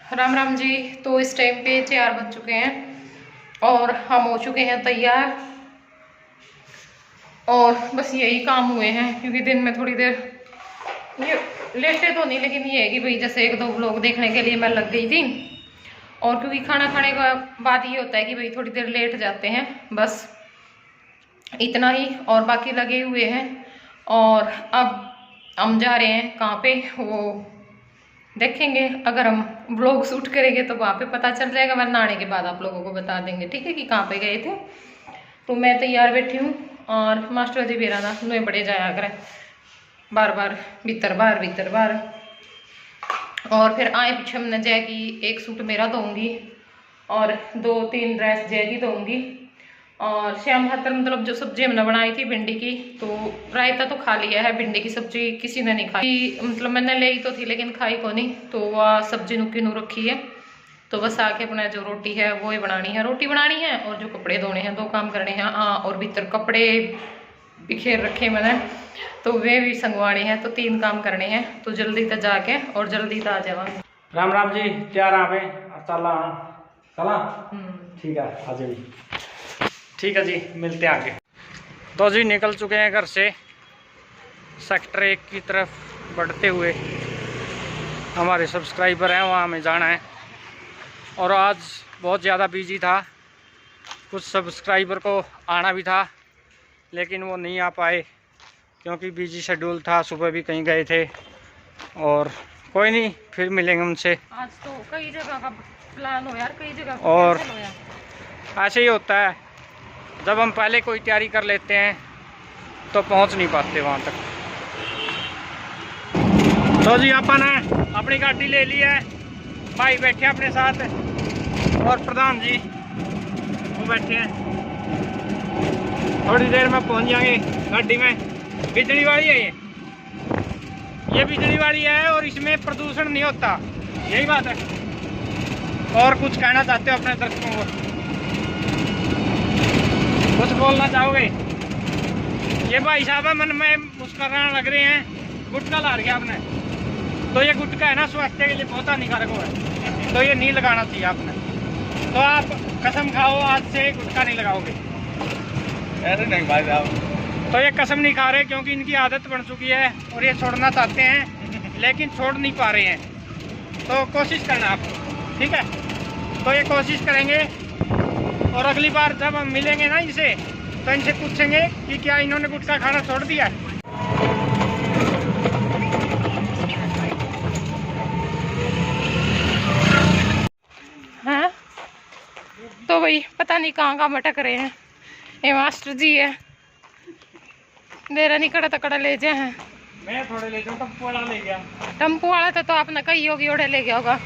राम राम जी। तो इस टाइम पे 4 बज चुके हैं और हम हो चुके हैं तैयार। और बस यही काम हुए हैं क्योंकि दिन में थोड़ी देर ये लेटे तो नहीं, लेकिन ये है कि भाई जैसे 1-2 व्लॉग देखने के लिए मैं लग गई थी। और क्योंकि खाना खाने का बाद ये होता है कि भाई थोड़ी देर लेट जाते हैं, बस इतना ही। और बाकी लगे हुए हैं और अब हम जा रहे हैं कहाँ पे वो देखेंगे। अगर हम व्लॉग शूट करेंगे तो वहाँ पे पता चल जाएगा, वरना आने के बाद आप लोगों को बता देंगे, ठीक है, कि कहाँ पे गए थे। तो मैं तैयार बैठी हूँ और मास्टर जी बेरा ना नुए बड़े जाया करें बार बार भीतर बार। और फिर आए पीछे हमने जय की एक सूट मेरा दूंगी और 2-3 ड्रेस जय की दूंगी। और श्याम खातर मतलब जो सब्जी हमने बनाई थी भिंडी की, तो रायता तो खा लिया है, भिंडी की सब्जी किसी ने नहीं खाई। मतलब मैंने ले तो थी लेकिन खाई को नहीं, तो वह सब्जी नुकी नू रखी है। तो बस आके अपना जो रोटी है वो ही बनानी है, रोटी बनानी है और जो कपड़े धोने हैं 2 काम करने हैं। हाँ, और भीतर कपड़े बिखेर रखे मैंने, तो वे भी संगवाने हैं, तो 3 काम करने हैं। तो जल्दी तक जाके और जल्दी तक आ जावांगे। राम राम जी, तैयार आप चला चला ठीक है, आ जाइए। ठीक है जी, मिलते हैं आगे। तो जी निकल चुके हैं घर से सेक्टर 1 की तरफ बढ़ते हुए। हमारे सब्सक्राइबर हैं, वहाँ हमें जाना है। और आज बहुत ज़्यादा बिजी था, कुछ सब्सक्राइबर को आना भी था लेकिन वो नहीं आ पाए क्योंकि बिजी शेड्यूल था, सुबह भी कहीं गए थे। और कोई नहीं, फिर मिलेंगे उनसे। आज तो कई जगह का प्लान हो यार, कई जगह और ऐसे ही होता है, जब हम पहले कोई तैयारी कर लेते हैं तो पहुंच नहीं पाते वहां तक। तो जी अपन ने अपनी गाड़ी ले ली है, भाई बैठे अपने साथ और प्रधान जी वो बैठे हैं। थोड़ी देर में पहुंच जाएंगे गाड़ी में। बिजली वाली है ये बिजली वाली है और इसमें प्रदूषण नहीं होता, यही बात है। और कुछ कहना चाहते हो अपने दर्शकों को? कुछ बोलना चाहोगे? ये भाई साहब है, मन में मुस्कुराने लग रहे हैं। गुटखा ला रही है आपने, तो ये गुटखा है ना स्वास्थ्य के लिए बहुत हानिकारक है, तो ये नहीं लगाना चाहिए आपने। तो आप कसम खाओ आज से गुटखा नहीं लगाओगे? अरे नहीं भाई साहब, तो ये कसम नहीं खा रहे क्योंकि इनकी आदत बन चुकी है और ये छोड़ना चाहते हैं लेकिन छोड़ नहीं पा रहे हैं। तो कोशिश करना आप, ठीक है? तो ये कोशिश करेंगे और अगली बार जब हम मिलेंगे ना इनसे, तो इनसे पूछेंगे कि क्या इन्होंने गुटखा खाना छोड़ दिया। हाँ, तो भाई पता नहीं कहाँ भटक रहे हैं। ये मास्टर जी है, देरा नहीं कड़ा तकड़ा ले जाए हैं। मैं थोड़े ले जाऊँ, टम्पू वाला ले गया। टम्पू वाला तो आपने कही होगी ओढ़े ले गया होगा।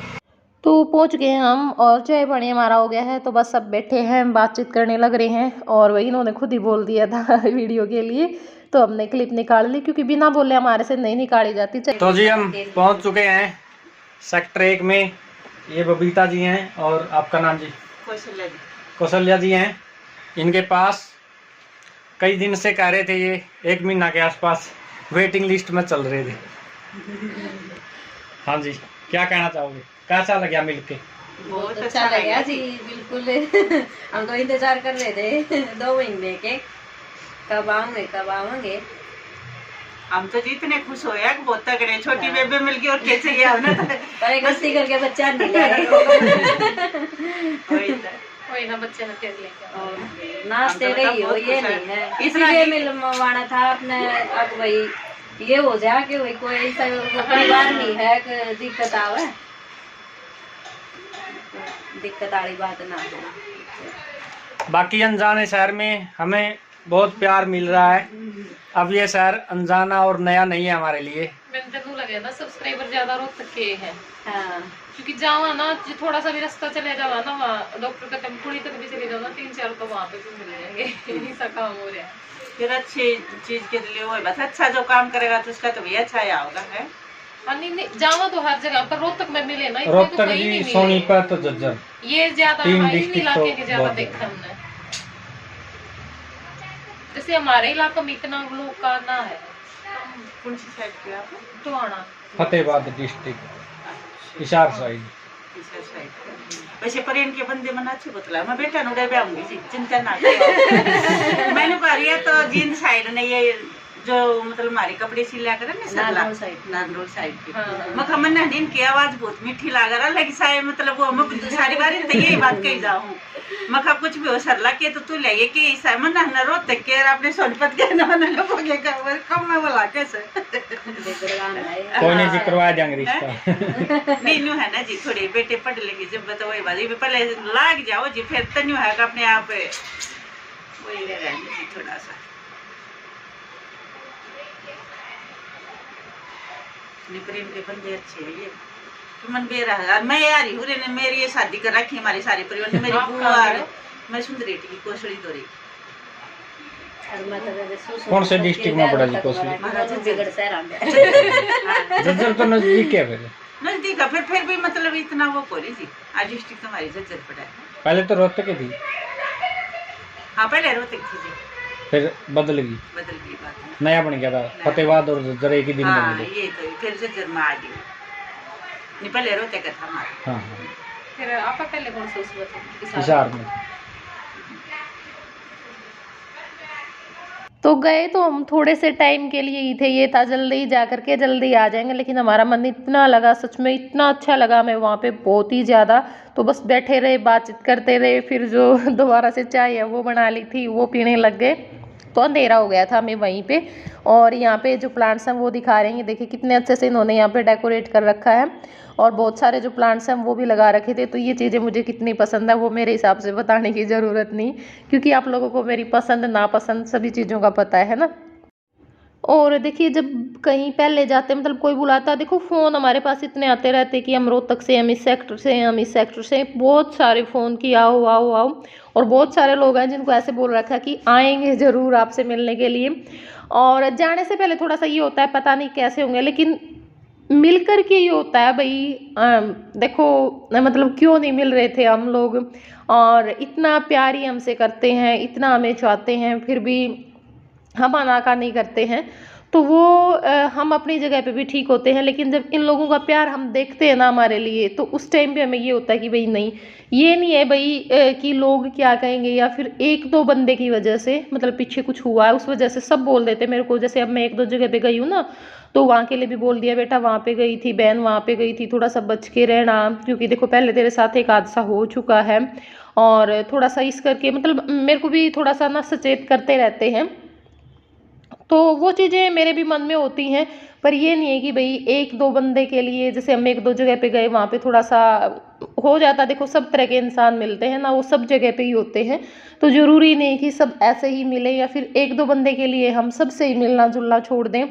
तो पहुंच गए हम और चाय पानी हमारा हो गया है, तो बस सब बैठे हैं बातचीत करने लग रहे हैं। और वही इन्होंने खुद ही बोल दिया था वीडियो के लिए, तो हमने क्लिप निकाल ली क्योंकि बिना बोले हमारे से नहीं निकाली जाती। तो जी हम पहुंच चुके हैं सेक्टर 1 में। ये बबीता जी हैं और आपका नाम जी? कौशल्या जी हैं। इनके पास कई दिन से कह रहे थे, ये 1 महीना के आसपास वेटिंग लिस्ट में चल रहे थे। हाँ जी, क्या कहना चाहोगे? कैसा लगा मिलके? बहुत अच्छा लगा जी, बिल्कुल। हम तो इंतजार कर रहे थे 2 महीने के, कब आएंगे। हम तो जितने खुश हो यार, बहुत तगड़े। छोटी बेबे मिल गई और कैसे गया हमने पर गस्ती करके बच्चा नहीं लाए। वही ना, बच्चे ने फिर लेके नाश्ते गई हो, ये नहीं है इसलिए मिलवाना था अपने। अब वही ये हो जाए कि वही कोई ऐसा परिवार नहीं है कि दिक्कत आवे, दिक्कत वाली बात ना हो। बाकी अनजाने शहर में हमें बहुत प्यार मिल रहा है। अब ये शहर अनजाना और नया नहीं है हमारे लिए। मैंने तो लगे ना सब्सक्राइबर ज्यादा रोहतक के हैं। हाँ, क्योंकि जावा ना जो थोड़ा सा भी रास्ता चले जावा ना, वहाँ डॉक्टर का टेम्पुड़ी तक भी चले जाओ ना, 3-4 तो वहाँ पे भी मिल जाएंगे। ऐसा काम हो रहा है। फिर अच्छी चीज के लिए वो बस अच्छा जो काम करेगा तो उसका तो भी अच्छा ही होगा है। नहीं जावा तो हर जगह पर, रोहतक में मिले ना, रोहतक जी, सोनीपत, झज्जर, ये ज्यादा 3 इन डिस्ट्रिक्ट इलाके के तो ज्यादा बहुत देखा हमने। जैसे हमारे इलाके में इतना लोग का ना है। कौन सी साइड पे आप? Tohana, Fatehabad district, Hisar side. तीसरा साइड वैसे परेन के बंदे मना अच्छे बतला मैं बेटा नुड़े पे आऊंगी जी चिंता ना करो मैंने कह रही है तो जींद साइड ने ये जो मतलब हमारे कपड़े सिला कर ना सरला नांदोल साइड की मैं खमन ना दिन की आवाज बहुत मीठी लाग रहा लगी साए मतलब वो मैं सारी बारी तो यही बात कही जाऊं मैं कब कुछ भी हो सरला के तो तू ले ये कि साए मन ना रो तक के अपने सोनपत के ना मन लगोगे कब मैं बोला कैसे कोई नहीं जी करवा देंगे रिश्ता नहीं न्यू है ना जी थोड़े बेटे पढ़ लेंगे जब बताओ वही बात पहले लाग जाओ जी फिर तो न्यू है अपने आप वही रहेंगे जी थोड़ा सा प्रेम के बंदे अच्छे हैं ये तो मन बेरा है मैं यार ही हुरे ने मेरी ये शादी कर रखी हमारे सारे परिवार ने मेरी बुआ मैं सुंदरेटी की कोसड़ी तो रही कौन से डिस्ट्रिक्ट में पड़ा जी कोसड़ी जज्जर शहर में जज्जर तो नजदीक है फिर नजदीक है फिर भी मतलब इतना वो कोरी जी आज डिस्ट्रिक्ट हमारी जज्जर पड़ा है पहले तो रोहतक थी हाँ पहले रोहतक थी जी फिर बदल गई बात नया बन गया था फतेहाबाद और जज्जर एक ही दिन में हाँ मिले ये तो फिर जज्जर में आ गई नहीं पहले रोहतक का था हमारा हाँ फिर आप पहले कौन से उसमें थे हिसार में तो गए तो हम थोड़े से टाइम के लिए ही थे, ये था जल्दी जा करके जल्दी आ जाएंगे, लेकिन हमारा मन इतना लगा, सच में इतना अच्छा लगा हमें वहाँ पे बहुत ही ज़्यादा। तो बस बैठे रहे, बातचीत करते रहे, फिर जो दोबारा से चाय है वो बना ली थी वो पीने लग गए। तो अंधेरा हो गया था हमें वहीं पे। और यहाँ पे जो प्लांट्स हैं वो दिखा रहे हैं, देखिए कितने अच्छे से इन्होंने यहाँ पे डेकोरेट कर रखा है, और बहुत सारे जो प्लांट्स हैं वो भी लगा रखे थे। तो ये चीज़ें मुझे कितनी पसंद है वो मेरे हिसाब से बताने की ज़रूरत नहीं, क्योंकि आप लोगों को मेरी पसंद नापसंद सभी चीज़ों का पता है ना। और देखिए जब कहीं पहले जाते मतलब कोई बुलाता, देखो फ़ोन हमारे पास इतने आते रहते कि हम रोहतक से, हम इस सेक्टर से, हम इस सेक्टर से, बहुत सारे फ़ोन की आओ आओ आओ। और बहुत सारे लोग हैं जिनको ऐसे बोल रखा है कि आएंगे ज़रूर आपसे मिलने के लिए। और जाने से पहले थोड़ा सा ये होता है पता नहीं कैसे होंगे, लेकिन मिल कर के ये होता है भाई। देखो मतलब क्यों नहीं मिल रहे थे हम लोग, और इतना प्यार ही हमसे करते हैं, इतना हमें चाहते हैं, फिर भी हम अनाका नहीं करते हैं। तो वो हम अपनी जगह पे भी ठीक होते हैं, लेकिन जब इन लोगों का प्यार हम देखते हैं ना हमारे लिए, तो उस टाइम पे हमें ये होता है कि भाई नहीं, ये नहीं है भाई कि लोग क्या कहेंगे, या फिर एक दो बंदे की वजह से मतलब पीछे कुछ हुआ है उस वजह से सब बोल देते मेरे को। जैसे अब मैं एक दो जगह पे गई हूँ ना, तो वहाँ के लिए भी बोल दिया, बेटा वहाँ पे गई थी, बहन वहाँ पे गई थी, थोड़ा सा बच के रहना, क्योंकि देखो पहले तेरे साथ एक हादसा हो चुका है। और थोड़ा सा इस करके मतलब मेरे को भी थोड़ा सा ना सचेत करते रहते हैं। तो वो चीज़ें मेरे भी मन में होती हैं, पर ये नहीं है कि भाई एक दो बंदे के लिए, जैसे हम एक दो जगह पे गए वहाँ पे थोड़ा सा हो जाता। देखो सब तरह के इंसान मिलते हैं ना, वो सब जगह पे ही होते हैं, तो ज़रूरी नहीं कि सब ऐसे ही मिले, या फिर एक दो बंदे के लिए हम सब से ही मिलना जुलना छोड़ दें।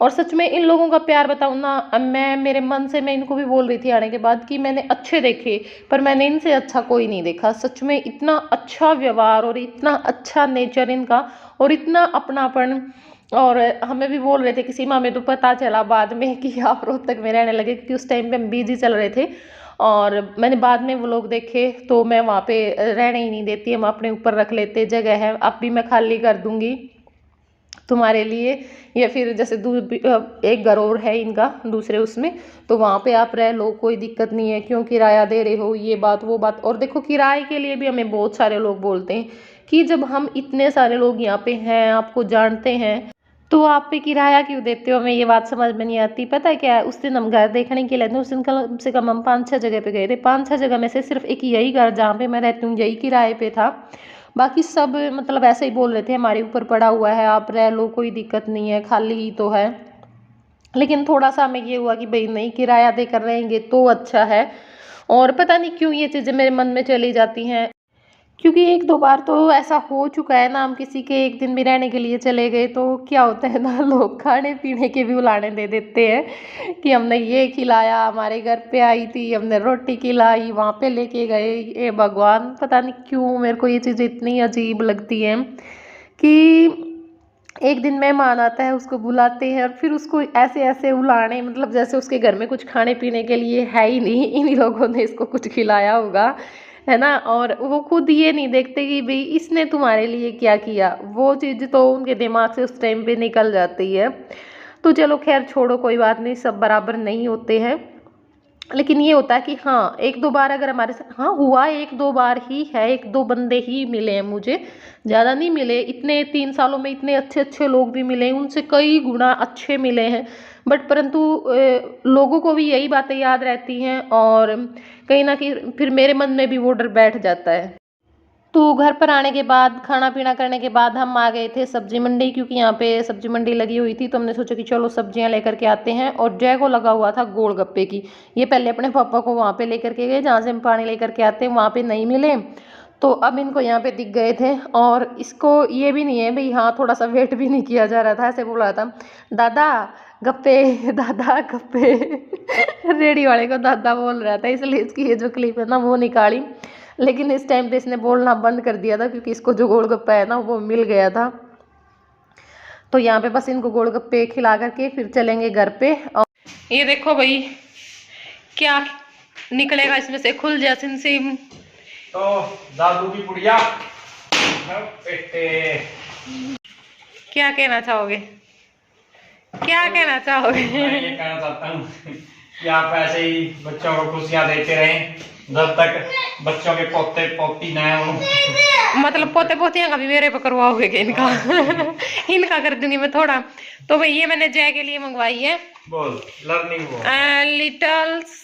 और सच में इन लोगों का प्यार बताऊँ ना, मैं मेरे मन से मैं इनको भी बोल रही थी आने के बाद कि मैंने अच्छे देखे, पर मैंने इनसे अच्छा कोई नहीं देखा। सच में इतना अच्छा व्यवहार और इतना अच्छा नेचर इनका, और इतना अपनापन। और हमें भी बोल रहे थे कि सीमा, में तो पता चला बाद में कि आप रोहतक में रहने लगे, क्योंकि उस टाइम पे हम बिजी चल रहे थे। और मैंने बाद में वो लोग देखे, तो मैं वहाँ पे रहने ही नहीं देती, हम अपने ऊपर रख लेते, जगह है अब भी मैं खाली कर दूँगी तुम्हारे लिए, या फिर जैसे एक घर और है इनका दूसरे उसमें, तो वहाँ पे आप रह लो, कोई दिक्कत नहीं है, क्यों किराया दे रहे हो, ये बात वो बात। और देखो किराए के लिए भी हमें बहुत सारे लोग बोलते हैं कि जब हम इतने सारे लोग यहाँ पे हैं, आपको जानते हैं, तो आप पे किराया क्यों देते हो, हमें ये बात समझ में नहीं आती। पता है क्या है, उस दिन हम घर देखने के लिए, उस दिन कम से कम हम 5-6 जगह पे गए थे, 5-6 जगह में से सिर्फ एक यही घर जहाँ पे मैं रहती हूँ यही किराए पे था। बाकी सब मतलब ऐसे ही बोल रहे थे हमारे ऊपर पड़ा हुआ है, आप रह लो, कोई दिक्कत नहीं है, खाली ही तो है। लेकिन थोड़ा सा हमें ये हुआ कि भाई नहीं, किराया देकर रहेंगे तो अच्छा है। और पता नहीं क्यों ये चीज़ें मेरे मन में चली जाती हैं, क्योंकि एक दो बार तो ऐसा हो चुका है ना, हम किसी के एक दिन भी रहने के लिए चले गए, तो क्या होता है ना, लोग खाने पीने के भी उलाने दे देते हैं कि हमने ये खिलाया, हमारे घर पे आई थी, हमने रोटी खिलाई, वहाँ पे लेके गए। ये भगवान, पता नहीं क्यों मेरे को ये चीज़ें इतनी अजीब लगती हैं कि एक दिन मेहमान आता है, उसको बुलाते हैं, और फिर उसको ऐसे ऐसे उलाने, मतलब जैसे उसके घर में कुछ खाने पीने के लिए है ही नहीं, इन्हीं लोगों ने इसको कुछ खिलाया होगा, है ना। और वो खुद ये नहीं देखते कि भाई इसने तुम्हारे लिए क्या किया, वो चीज़ तो उनके दिमाग से उस टाइम पे निकल जाती है। तो चलो खैर छोड़ो, कोई बात नहीं, सब बराबर नहीं होते हैं। लेकिन ये होता है कि हाँ एक दो बार अगर हमारे साथ हाँ हुआ, एक दो बार ही है, एक दो बंदे ही मिले हैं मुझे, ज़्यादा नहीं मिले। इतने 3 सालों में इतने अच्छे अच्छे लोग भी मिले, उनसे कई गुना अच्छे मिले हैं, बट परंतु लोगों को भी यही बातें याद रहती हैं और कहीं ना कहीं फिर मेरे मन में भी वो डर बैठ जाता है। तो घर पर आने के बाद खाना पीना करने के बाद हम आ गए थे सब्जी मंडी, क्योंकि यहाँ पे सब्जी मंडी लगी हुई थी, तो हमने सोचा कि चलो सब्जियाँ लेकर के आते हैं। और जय को लगा हुआ था गोलगप्पे की, ये पहले अपने पापा को वहाँ पे लेकर के गए जहाँ से हम पानी लेकर के आते हैं, वहाँ पे नहीं मिले, तो अब इनको यहाँ पे दिख गए थे। और इसको ये भी नहीं है भाई, हाँ थोड़ा सा वेट भी नहीं किया जा रहा था, ऐसे बोल रहा था दादा गप्पे, दादा गप्पे रेडी वाले को दादा बोल रहा था, इसलिए इसकी ये जो क्लिप है ना वो निकाली। लेकिन इस टाइम पे इसने बोलना बंद कर दिया था, क्योंकि इसको जो गोलगप्पा है ना वो मिल गया था। तो यहाँ पे बस इनको गोलगप्पे खिला करके फिर चलेंगे घर पे। और ये देखो भाई क्या निकलेगा इसमें से, खुल जा सिम। तो दादू की पुड़िया बेटे, क्या कहना चाहोगे, क्या कहना चाहोगे? मैं ये कहना चाहता हूँ कि आप ऐसे ही बच्चों को खुशियाँ देते रहें जब तक बच्चों के पोते पोती न हो। मतलब पोते पोतियां का भी मेरे पे करवाओगे कि इनका? इनका कर दूंगी मैं थोड़ा। तो भाई ये मैंने जय के लिए मंगवाई है, बोल लर्निंग बोल, लिटल्स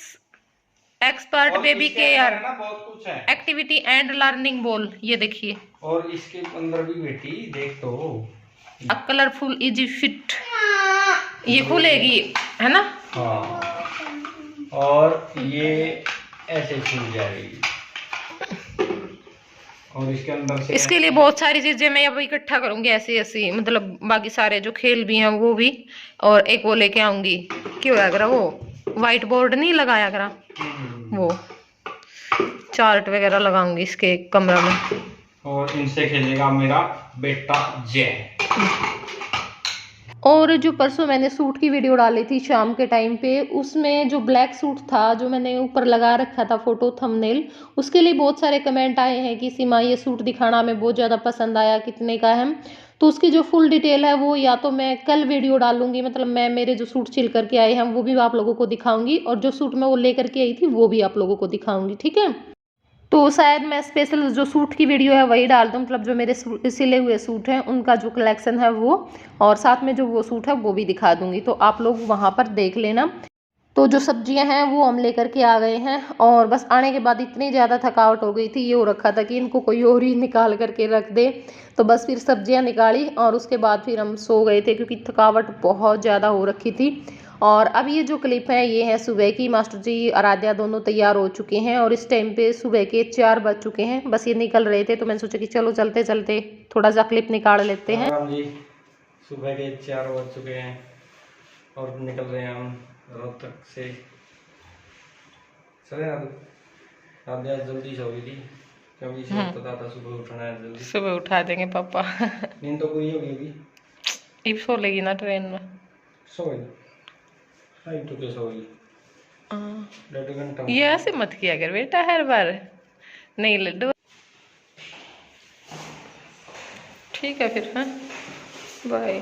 एक्सपर्ट बेबी केयर ना बहुत कुछ है, एक्टिविटी एंड लर्निंग बोल, ये देखिए। और इसके अंदर भी बेटी देख तो, अ कलरफुल इजी फिट, ये खुलेगी है ना? हाँ, और ये ऐसे खुल जाएगी, और इसके अंदर से इसके लिए बहुत सारी चीजें मैं अब इकट्ठा करूंगी ऐसी ऐसी, मतलब बाकी सारे जो खेल भी हैं वो भी, और एक वो लेके आऊंगी, क्यों होया करा वो व्हाइट बोर्ड नहीं लगाया करा, वो चार्ट वगैरह लगाऊंगी इसके कमरा में। और इनसे खेलेगा मेरा बेटा जय। और जो परसों मैंने सूट की वीडियो डाली थी शाम के टाइम पे, उसमें जो ब्लैक सूट था जो मैंने ऊपर लगा रखा था फोटो थंबनेल, उसके लिए बहुत सारे कमेंट आए हैं कि सीमा ये सूट दिखाना हमें बहुत ज़्यादा पसंद आया, कितने का है। तो उसकी जो फुल डिटेल है वो या तो मैं कल वीडियो डालूंगी, मतलब मैं मेरे जो सूट सिल करके आए हैं वो भी आप लोगों को दिखाऊंगी, और जो सूट मैं वो लेकर के आई थी वो भी आप लोगों को दिखाऊंगी, ठीक है? तो शायद मैं स्पेशल जो सूट की वीडियो है वही डाल दूँ, मतलब जो मेरे सिले हुए सूट हैं उनका जो कलेक्शन है वो, और साथ में जो वो सूट है वो भी दिखा दूंगी, तो आप लोग वहाँ पर देख लेना। तो जो सब्जियां हैं वो हम लेकर के आ गए हैं, और बस आने के बाद इतनी ज़्यादा थकावट हो गई थी, ये हो रखा था कि इनको कोई और ही निकाल करके रख दे, तो बस फिर सब्जियां निकाली और उसके बाद फिर हम सो गए थे, क्योंकि थकावट बहुत ज़्यादा हो रखी थी। और अब ये जो क्लिप है ये है सुबह की, मास्टर जी आराध्या दोनों तैयार हो चुके हैं, और इस टाइम पे सुबह के 4 बज चुके हैं, बस ये निकल रहे थे, तो मैंने सोचा कि चलो चलते चलते थोड़ा सा क्लिप निकाल लेते हैं। जी सुबह के 4 बज चुके हैं और निकल रहे हैं हम रोहतक से। चले ना, आराध्या जल्दी सो गई थी क्योंकि पता था सुबह उठना है जल्दी। सुबह उठा देंगे पापा। नींद तो पूरी होगी होगी, अब सो लेगी ना ट्रेन में। सो गई, टाइम तो कैसे होगी, 1.5 घंटा। ये ऐसे मत किया कर बेटा हर बार, नहीं लड्डू। ठीक है फिर, हाँ बाय।